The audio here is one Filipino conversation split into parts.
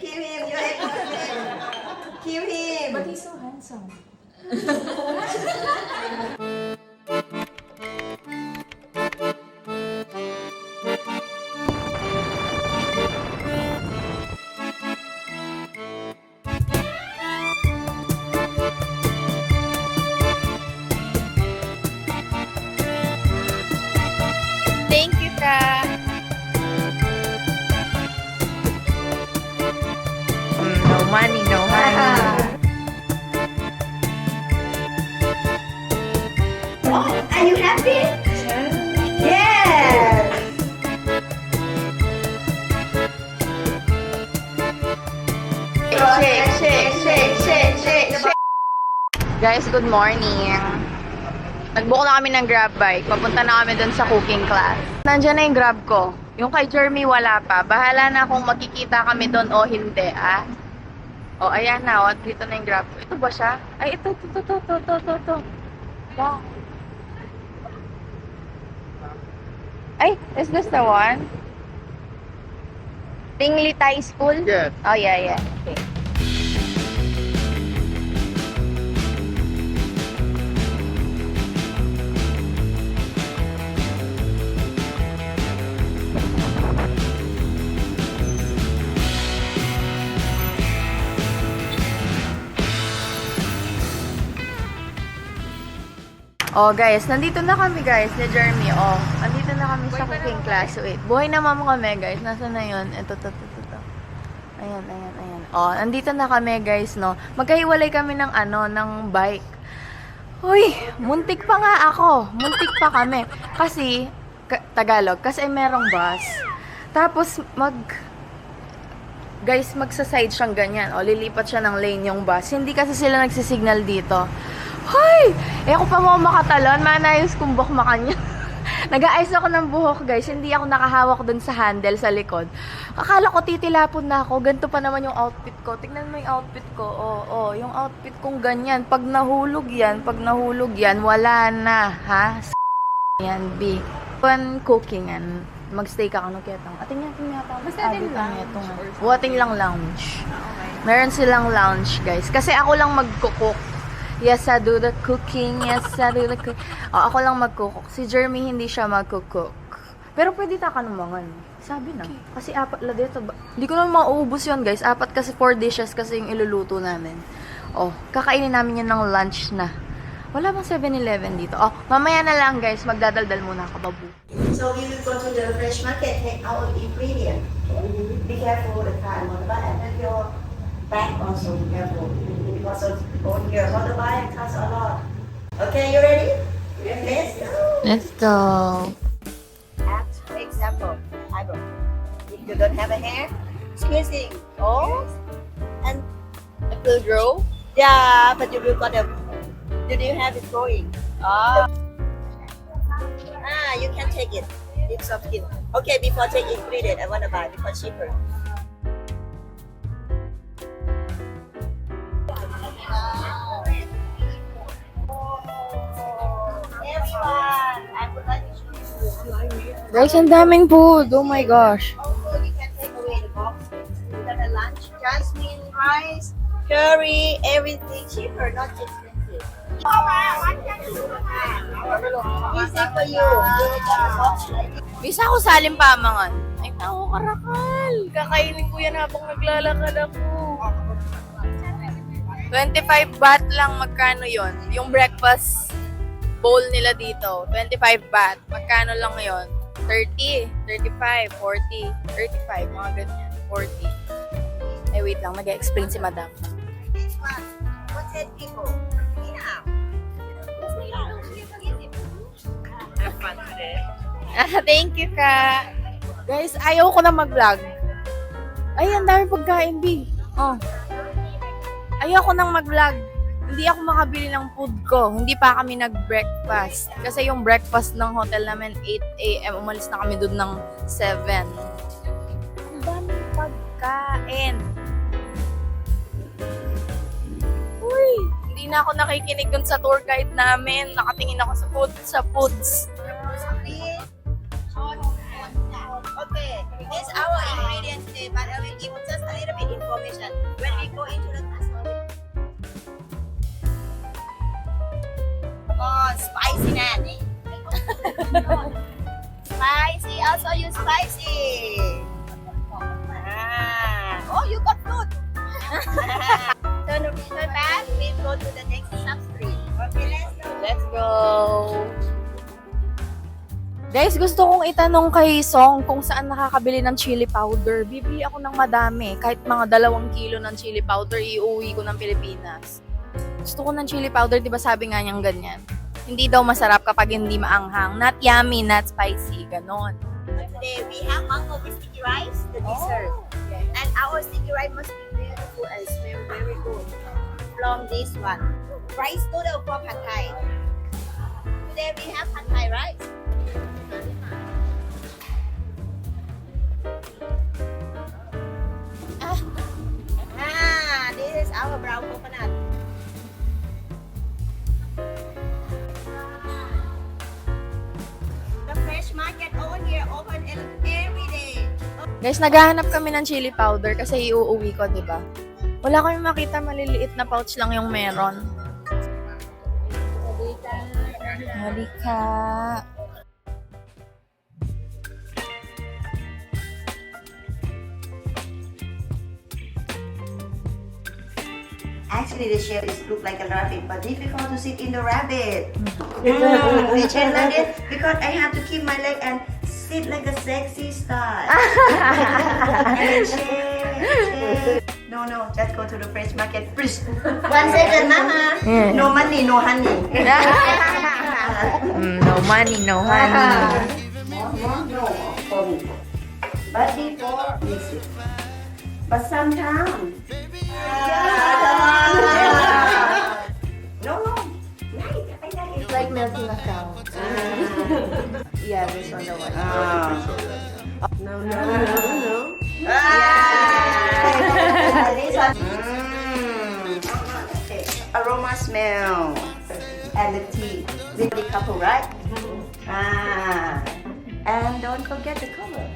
Kill him. You have to kill him. But he's so handsome. Thank you, Ka. No money, no honey. Are you happy? Yes. Shake. Guys, good morning. Nagbook na kami ng grab bike. Papunta na kami dun sa cooking class. Nandiyan na yung grab ko. Yung kay Jeremy wala pa. Bahala na kung makikita kami dun o hindi, ah. O, ayan na, o. Dito na yung grab ko. Ito ba siya? Ay, ito. Wow. Ay, is this the one? Tingli Thai School? Yes. Oh, yeah. Okay. Oh guys, nandito na kami guys, ni Jeremy. Oh, nandito na kami sa cooking class. Wait, buhay na mama kami guys. Nasaan na yun? Ito. Ayan. Oh, nandito na kami guys, no. Magkahiwalay kami ng ng bike. Uy, muntik pa nga ako. Muntik pa kami. Kasi, Tagalog, kasi merong bus. Tapos, guys, magsa-side siyang ganyan. O, lilipat siya ng lane yung bus. Hindi kasi sila nagsisignal dito. Hoy! Ako pa mo makatalon. Manayos kung bukma kanya. Nag-aayos ako ng buhok, guys. Hindi ako nakahawak dun sa handle sa likod. Akala ko titilapon na ako. Ganito pa naman yung outfit ko. Tignan mo yung outfit ko. Oh, yung outfit kong ganyan. Pag nahulog yan, wala na. Ha? Yan, B. When cooking, magstay ka kung ketang. Ating yata. Basta din lounge. Wating lang lounge. Meron silang lounge, guys. Kasi ako lang magkukook. Yes, I do the cooking. Ako lang magkukook. Si Jeremy hindi siya magkukook. Pero pwede takanumangan. Sabi na. Okay. Kasi 4 la dito. Hindi ko naman mauubos yun, guys. 4 kasi 4 dishes kasi yung iluluto namin. Oh, kakainin namin yun ng lunch na. Wala bang 7-Eleven dito? Oh, mamaya na lang, guys. Magdadaldal muna ako, babu. So we will go to the fresh market, take our ingredient. Be careful with the car and motorbike, and then your back also be careful. Because on your motorbike costs a lot. Okay, you ready? Let's go. Let's go. Act example. Eyebrow. If you don't have a hair, squeezing. Oh, and It will grow? yeah, but you will got a. Do you have it growing? You can take it. It's up to you. Okay, before take ingredient, I want to buy because cheaper. Everyone, I would like to show you. Guys, ang daming food. Oh my gosh. Also, you can take away the box. You got a lunch, jasmine, rice, curry, everything cheaper, not expensive. Easy for you. You will get a box like this. Bisa ako sa Alimpamangan. Ay, tao karakal. Kakainin ko yan habang naglalakad ako. 25 baht lang, magkano yon? Yung breakfast bowl nila dito, 25 baht. Magkano lang yon? 30, 35, 40, 35, mga ganyan. 40. Wait lang, nag-explain si madam. This one, for 10 people. Yeah. Have fun today. Thank you, Ka. Guys, ayaw ko na mag-vlog. Ay, ang dami pagkain, B. Oh. Ayaw ko nang mag-vlog. Hindi ako makabili ng food ko. Hindi pa kami nag-breakfast. Kasi yung breakfast ng hotel namin, 8 a.m. Umalis na kami doon ng 7. Ang daming pagkain. Uy! Hindi na ako nakikinig dun sa tour guide namin. Nakatingin ako sa foods. Okay, here's our ingredient today, but I will give just a little bit info go to the next substreet. Okay, let's go. Let's go! Guys, gusto kong itanong kay Song kung saan nakakabili ng chili powder. Bibili ako ng madami. Kahit mga 2 kilo ng chili powder, iuwi ko ng Pilipinas. Gusto ko ng chili powder, di ba sabi nga niyang ganyan? Hindi daw masarap kapag hindi maanghang. Not yummy, not spicy. Ganon. Today we have mango with sticky rice, the dessert. And our sticky rice must be beautiful and smell very good. From this one. Rice noodle for pad thai. Today we have pad thai rice. This is our brown coconut. The fresh market over here open every day. Guys, naghahanap kami ng chili powder kasi iuuwi ko, di ba? Wala kami makita, maliliit na pouch lang yung meron. Halika. Actually, the shape is look like a rabbit, but difficult to sit in the rabbit. We change like it because I have to keep my leg and sit like a sexy style. And then shake. No, just go to the fresh market. Please. 1 second, mama. No money, no honey. No money, no honey. No, for me. But before, mix it. But sometimes. No. It's like milking a cow. Yeah, this one the one. No. This one. Okay. Aroma smell. And the tea. With the couple, right? And don't forget the cover.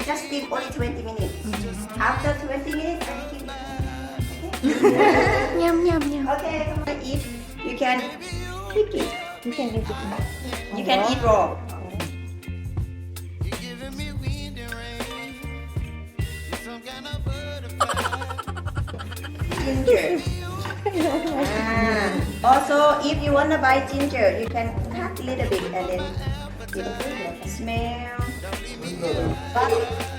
Just steam only 20 minutes. After 20 minutes, I keep. Yum, yum, yum. Okay, if you can pick it. You can eat it. You can eat raw. Ginger. Also, if you wanna buy ginger, you can cut a little bit and then smell. But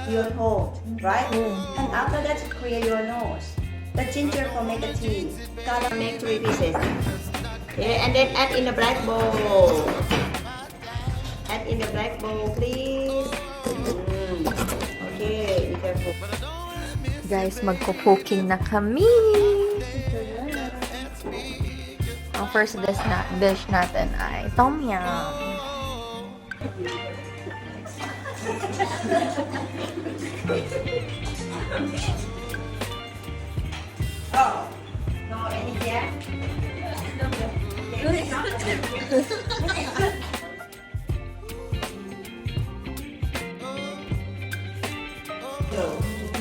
your throat, right? And after that, clear your nose. The ginger for make a tea. Gotta make 3 pieces. Okay, and then add in the black bowl. Add in the black bowl, please. Okay, be careful. Guys, magko-cooking na kami. Ang first dish natin ay tom yum. Oh, no, any here?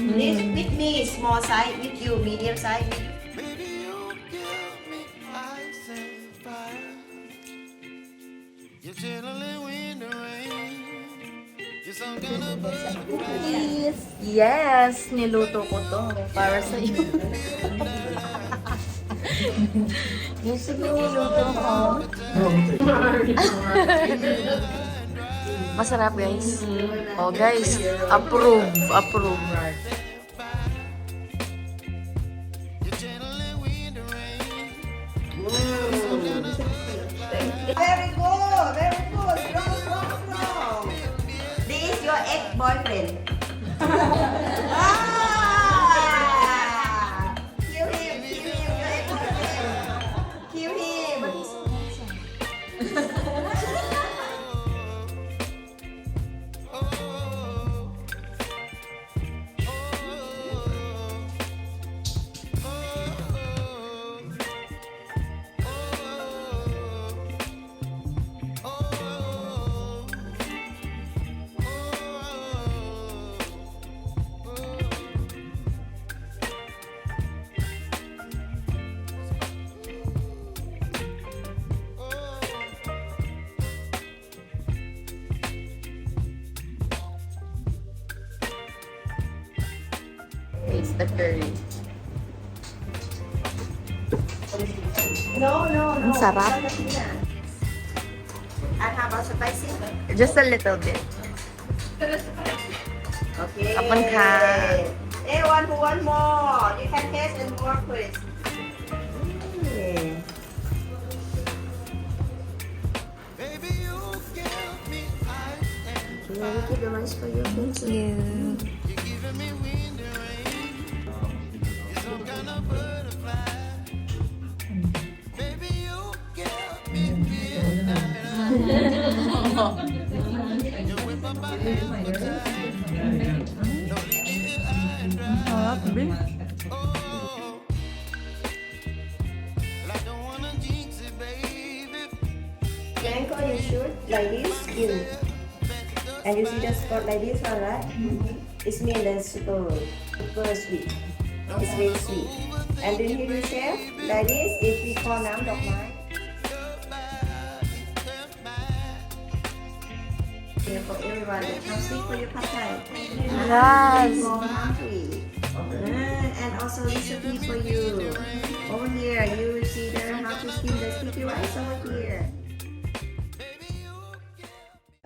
This with me is small size, with you medium size. Yes, niluto ko to para sa iyo. Yes, sige, niluto ko. Masarap, guys. Oh, guys, approve. Very good. Strong. This is your ex-boyfriend. Kill him, your ex-boyfriend. Kill him. Taste the curry. No, no, no. Ang sarap. And how about spicy? Just a little bit. Okay. Kapon ka. Everyone who want more, you can taste and more, please. Yeah, we keep the rice for you. Thank you. Ankle you shoot like this, in. And you see the spot like this one, right? It's mean that super sweet. It's very sweet. And then here you share like this, if we call nam dok mai. Here for everyone, come sweet for your pad thai. Yes. More hungry. And also recipe for you. Over here, you will see the how to steam the sticky rice over here.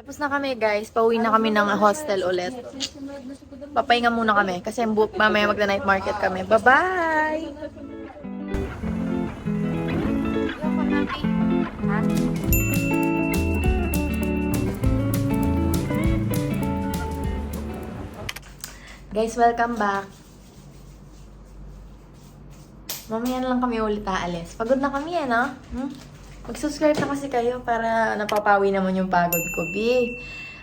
Tapos na kami guys, pauwi na kami ng hostel ulit. Papahinga muna kami kasi mamaya magna-night market kami. Bye-bye! Guys, welcome back. Mamaya na lang kami ulit aalis. Pagod na kami no? Mag-subscribe na kasi kayo para napapawi naman yung pagod ko, B.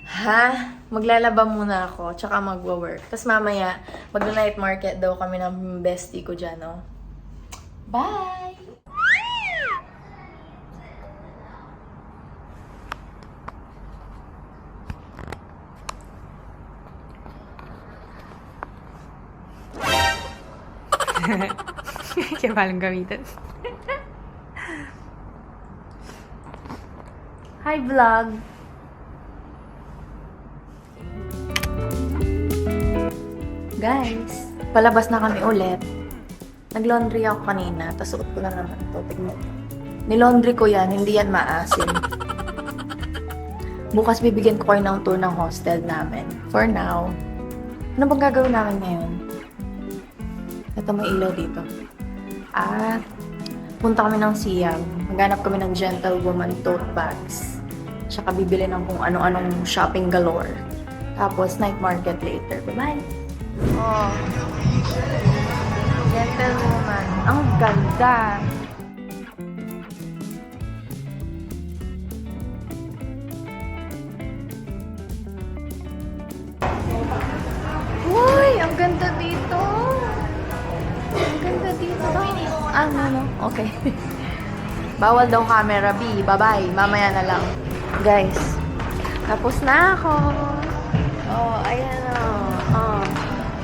Ha? Maglalaba muna ako, tsaka magwo-work. Tapos mamaya, mag-night market daw kami ng bestie ko dyan, no? Bye! Kaya palang gamitin. Hi, vlog! Guys, palabas na kami ulit. Nag-laundry ako kanina, tapos suot ko na naman ito. Tignan. Nilaundry ko yan, hindi yan maasim. Bukas bibigyan ko kayo ng tour ng hostel namin. For now, ano bang gagawin namin ngayon? Ito may ilaw dito. At punta kami ng Siam. Maghanap kami ng gentlewoman tote bags. Tsaka bibili ng kung ano-anong shopping galore. Tapos night market later. Bye-bye! Oh. Gentlewoman. Ang ganda! Uy! Ang ganda dito! Ang ganda dito. No. Okay. Bawal daw camera, B. Bye-bye. Mamaya na lang. Guys, tapos na ako. Oh, ayan o. Oh.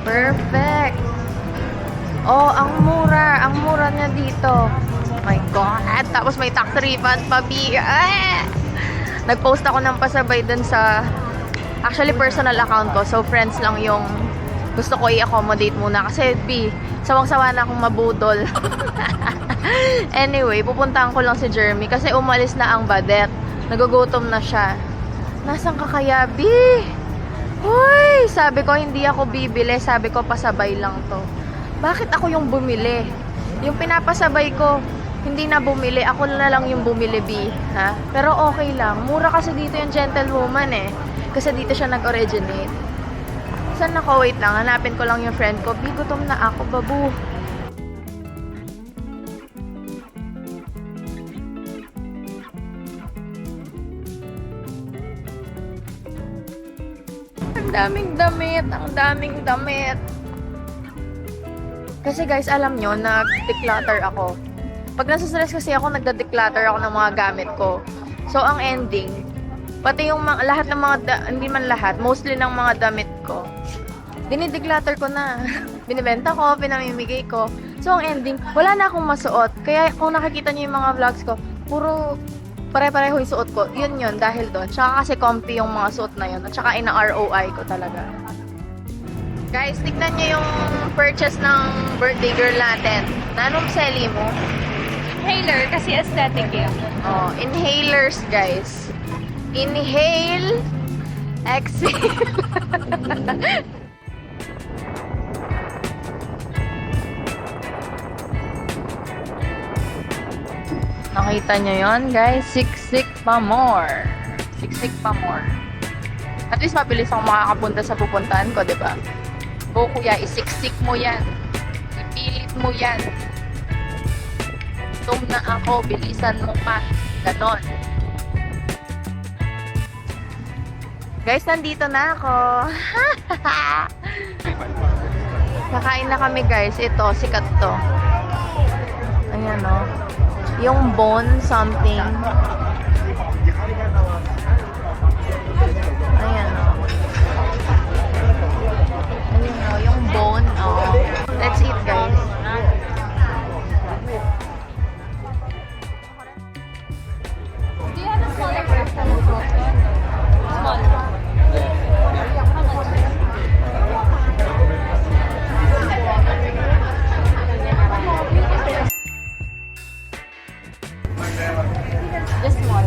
Perfect. Oh, ang mura. Ang mura niya dito. My God. Tapos may tax refund pa, B. Nag-post ako ng pasabay dun sa actually personal account ko. So, friends lang yung gusto ko i-accommodate muna. Kasi, B, sawang-sawa na akong mabudol. Anyway, pupuntahan ko lang si Jeremy kasi umalis na ang badet. Nagugutom na siya. Nasaan ka kaya, B? Hoy! Sabi ko, hindi ako bibili. Sabi ko, pasabay lang to. Bakit ako yung bumili? Yung pinapasabay ko, hindi na bumili. Ako na lang yung bumili, B. Ha? Pero okay lang. Mura kasi dito yung gentlewoman eh. Kasi dito siya nag-originate. Saan ako? Wait lang. Hanapin ko lang yung friend ko. B, gutom na ako, babu. Ang daming damit. Kasi guys, alam nyo, nag-declutter ako. Pag nasa-stress kasi ako, nagda-declutter ako ng mga gamit ko. So, ang ending, pati yung lahat ng mga, hindi man lahat, mostly ng mga damit ko, dinideclutter ko na. Binibenta ko, pinamimigay ko. So, ang ending, wala na akong masuot. Kaya kung nakikita nyo yung mga vlogs ko, puro pare-pareho yung suot ko. Yun, dahil doon. Tsaka kasi comfy yung mga suot na yun. At tsaka ina-ROI ko talaga. Guys, tignan nyo yung purchase ng birthday girl natin. Nanong Selly mo? Inhaler kasi aesthetic eh. Oh, inhalers guys. Inhale, exhale. Nakita nyo yon guys? Siksik pa more. Siksik pa more. At least mabilis ako makakapunta sa pupuntahan ko, diba? O kuya, isiksik mo yan. Ipilit mo yan. Gutom na ako, bilisan mo pa. Ganon. Guys, nandito na ako. Kakain na kami guys. Ito, sikat to. Ayan o. Yung bone something. Ayan o. Ayan o, yung bone. Oh. Let's eat guys. Do you have a smaller version? Small. Just small.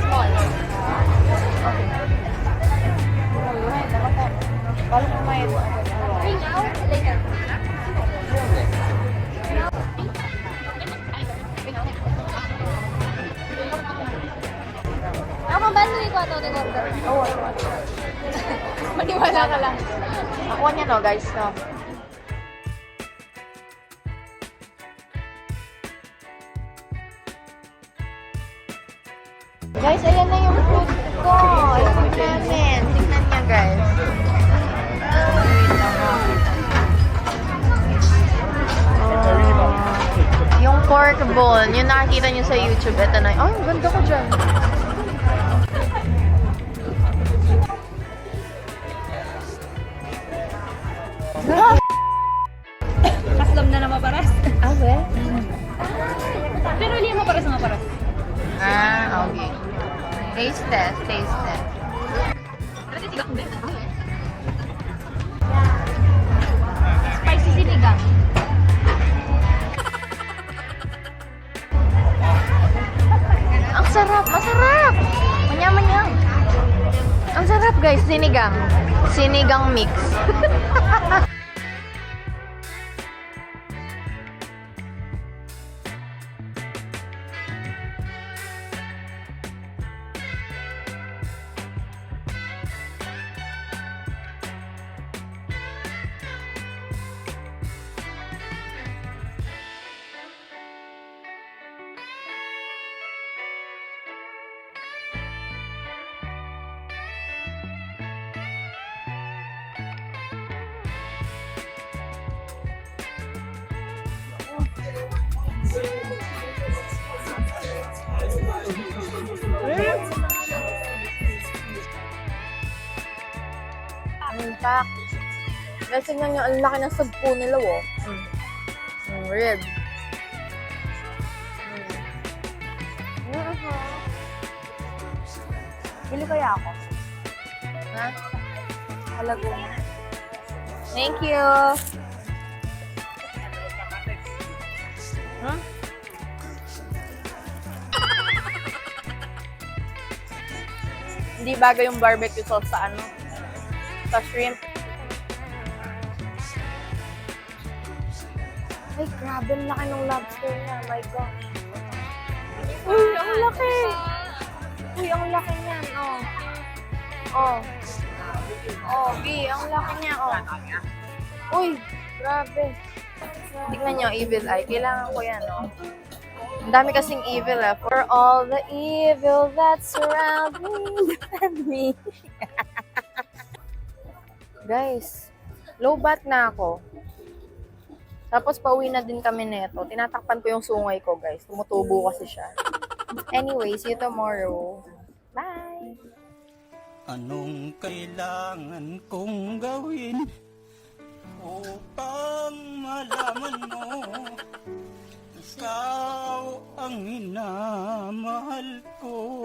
Small. Bring out later. Ako bantu ko ato ng order. Oo. Maniwala ka lang. Ako niya no guys, no. Guys, ayan na yung food ko. Yung food namin. Tingnan niya guys. Yung pork bone, yung nakikita niyo sa YouTube, ito na. Oh, ganda ko dyan. Kaslam na maparas. Ah, well? Pero hindi maparas na maparas. Ah, okay. Taste test, taste test. Spicy sinigang. Ang sarap, masarap! Manyang-manyang. Ang sarap guys, sinigang. Sinigang mix. Impact. Guys, tingnan nyo, ang laki ng sagpo nila, oh. Rib. Bili kaya ako? Ha? Halago. Thank you. Huh? Hindi bagay yung barbecue sauce sa ano? Sa shrimp. Ay, grabe, ang laki ng lobster niya. My gosh. Uy, ang laki! Uy, ang laki niyan, oh. Oh. Oh, B, ang laki niya, oh. Uy, grabe. Tignan nyo, evil eye. Kailangan ko yan, oh. Ang dami kasing evil, eh. For all the evil that surround me, defend me. Guys, low bat na ako. Tapos pauwi na din kami neto. Tinatakpan ko yung sungay ko, guys. Tumutubo kasi siya. Anyway, see you tomorrow. Bye! Anong kailangan kong gawin upang malaman mo ikaw ang minamahal ko?